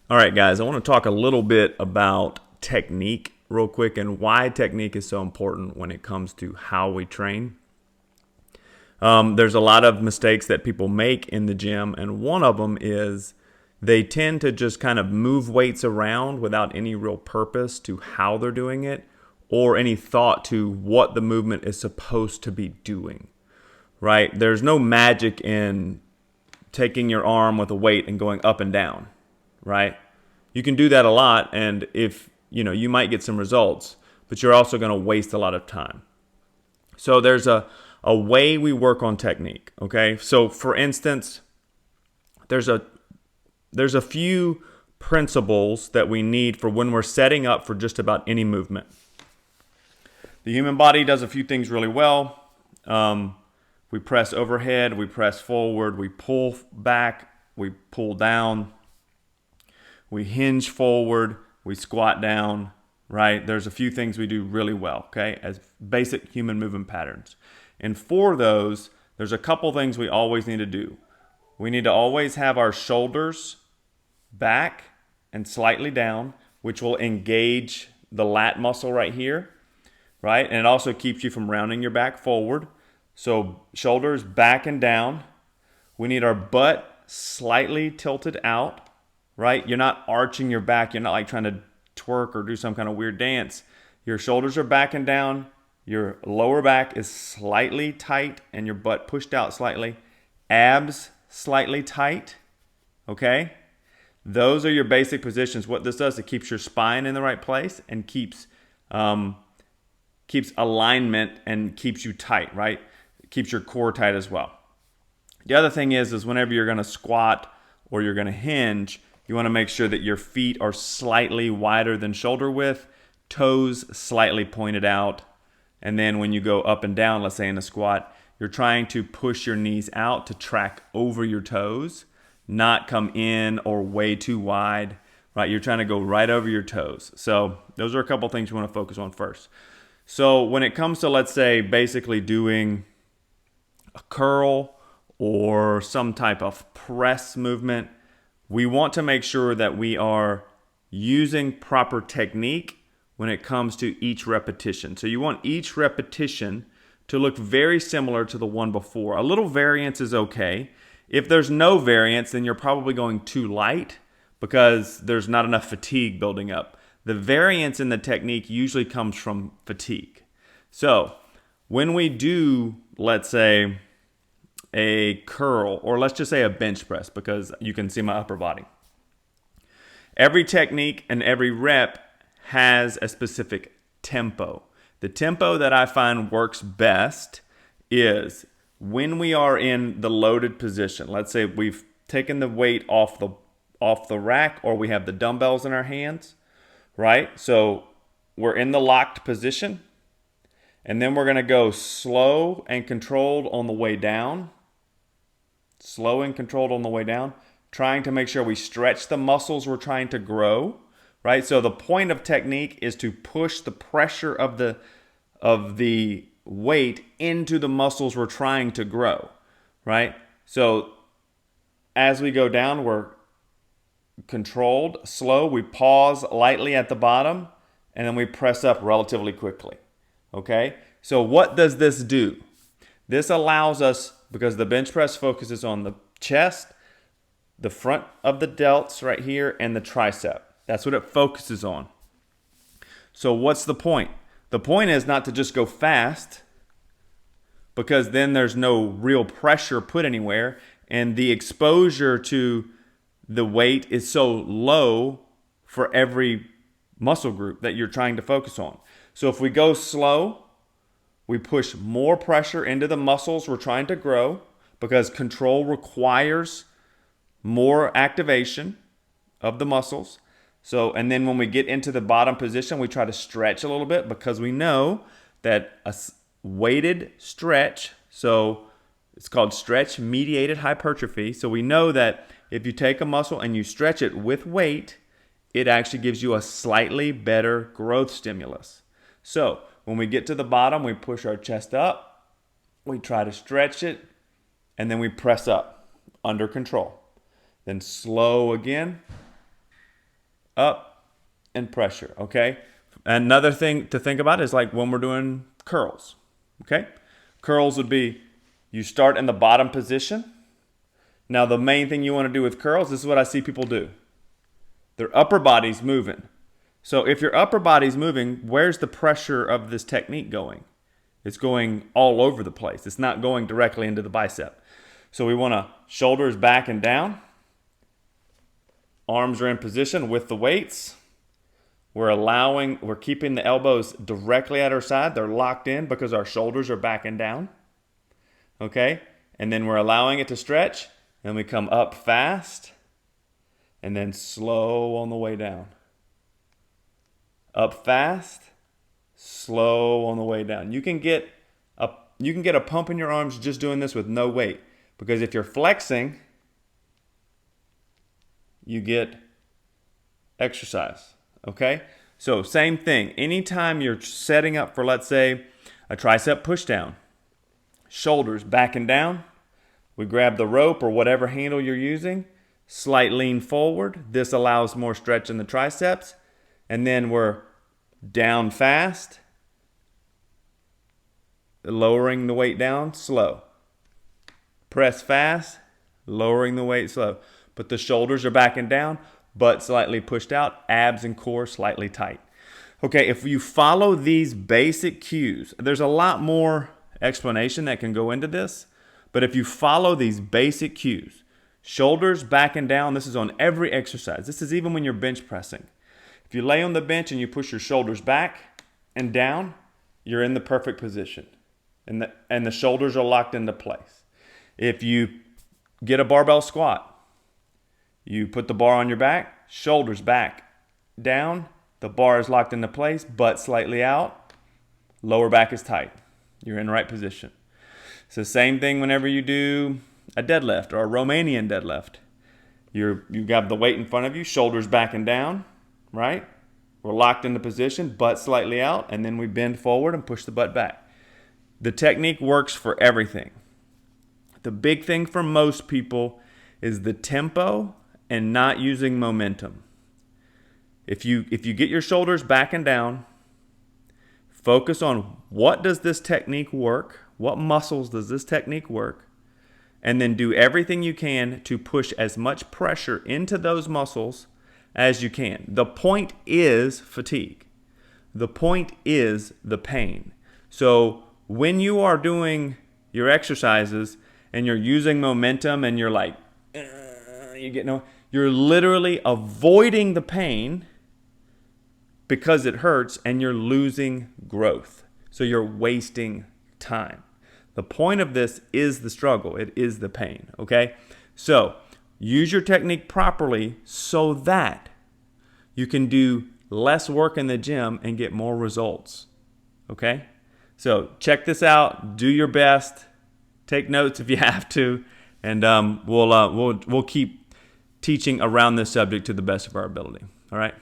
All right, guys, I want to talk a little bit about technique real quick and why technique is so important when it comes to how we train. There's a lot of mistakes that people make in the gym, and one of them is they tend to just kind of move weights around without any real purpose to how they're doing it or any thought to what the movement is supposed to be doing, right? There's no magic in taking your arm with a weight and going up and down, right? You can do that a lot, and if you might get some results, but you're also going to waste a lot of time. So there's a way we work on technique, okay? So for instance, there's a few principles that we need for when we're setting up for just about any movement. The human body does a few things really well. We press overhead, we press forward, we pull back, we pull down, we hinge forward, we squat down, right? There's a few things we do really well, okay, as basic human movement patterns. And for those, there's a couple things we always need to do. We need to always have our shoulders back and slightly down, which will engage the lat muscle right here, right? And it also keeps you from rounding your back forward. So shoulders back and down. We need our butt slightly tilted out, right? You're not arching your back. You're not like trying to twerk or do some kind of weird dance. Your shoulders are back and down. Your lower back is slightly tight and your butt pushed out slightly. Abs slightly tight, okay? Those are your basic positions. What this does, it keeps your spine in the right place and keeps alignment and keeps you tight, right? It keeps your core tight as well. The other thing is whenever you're going to squat or you're going to hinge, you want to make sure that your feet are slightly wider than shoulder width, toes slightly pointed out, and then when you go up and down, let's say in a squat, you're trying to push your knees out to track over your toes, not come in or way too wide, right? You're trying to go right over your toes. So those are a couple things you want to focus on first. So when it comes to, let's say, basically doing a curl or some type of press movement, we want to make sure that we are using proper technique when it comes to each repetition. So you want each repetition to look very similar to the one before. A little variance is okay. If there's no variance, then you're probably going too light because there's not enough fatigue building up. The variance in the technique usually comes from fatigue. So when we do, let's say, a curl, or let's just say a bench press, because you can see my upper body. Every technique and every rep has a specific tempo. The tempo that I find works best is when we are in the loaded position. Let's say we've taken the weight off the rack, or we have the dumbbells in our hands, right? So we're in the locked position, and then we're going to go slow and controlled on the way down. Slow and controlled on the way down, trying to make sure we stretch the muscles we're trying to grow, right? So the point of technique is to push the pressure of the weight into the muscles we're trying to grow, right? So as we go down, we're controlled, slow, we pause lightly at the bottom, and then we press up relatively quickly, okay? So what does this do? This allows us, because the bench press focuses on the chest, the front of the delts right here, and the tricep. That's what it focuses on. So what's the point? The point is not to just go fast, because then there's no real pressure put anywhere, and the exposure to the weight is so low for every muscle group that you're trying to focus on. So if we go slow, we push more pressure into the muscles we're trying to grow, because control requires more activation of the muscles. So, and then when we get into the bottom position, we try to stretch a little bit, because we know that a weighted stretch, so it's called stretch mediated hypertrophy. So we know that if you take a muscle and you stretch it with weight, it actually gives you a slightly better growth stimulus. So when we get to the bottom, we push our chest up, we try to stretch it, and then we press up under control. Then slow again, up, and pressure, okay? Another thing to think about is like when we're doing curls, okay? Curls would be you start in the bottom position. Now the main thing you want to do with curls, this is what I see people do. Their upper body's moving. So if your upper body's moving, where's the pressure of this technique going? It's going all over the place. It's not going directly into the bicep. So we want to shoulders back and down. Arms are in position with the weights. We're keeping the elbows directly at our side. They're locked in because our shoulders are back and down. Okay? And then we're allowing it to stretch. And we come up fast. And then slow on the way down. Up fast, slow on the way down. You can get a pump in your arms just doing this with no weight. Because if you're flexing, you get exercise. Okay? So same thing. Anytime you're setting up for, let's say, a tricep push down, shoulders back and down, we grab the rope or whatever handle you're using, slight lean forward. This allows more stretch in the triceps. And then we're down fast, lowering the weight down, slow. Press fast, lowering the weight slow. But the shoulders are back and down, butt slightly pushed out, abs and core slightly tight. Okay, if you follow these basic cues, there's a lot more explanation that can go into this, but if you follow these basic cues, shoulders back and down, this is on every exercise. This is even when you're bench pressing. If you lay on the bench and you push your shoulders back and down, you're in the perfect position. And the shoulders are locked into place. If you get a barbell squat, you put the bar on your back, shoulders back, down, the bar is locked into place, butt slightly out, lower back is tight. You're in the right position. It's the same thing whenever you do a deadlift or a Romanian deadlift. You got the weight in front of you, shoulders back and down, right? We're locked into position, butt slightly out, and then we bend forward and push the butt back. The technique works for everything. The big thing for most people is the tempo and not using momentum. If you get your shoulders back and down, focus on what does this technique work, what muscles does this technique work, and then do everything you can to push as much pressure into those muscles as you can. The point is fatigue. The point is the pain. So when you are doing your exercises and you're using momentum and you're like, you're literally avoiding the pain because it hurts and you're losing growth. So you're wasting time. The point of this is the struggle. It is the pain, okay? So use your technique properly so that you can do less work in the gym and get more results, okay? So check this out. Do your best. Take notes if you have to, and we'll keep teaching around this subject to the best of our ability. All right.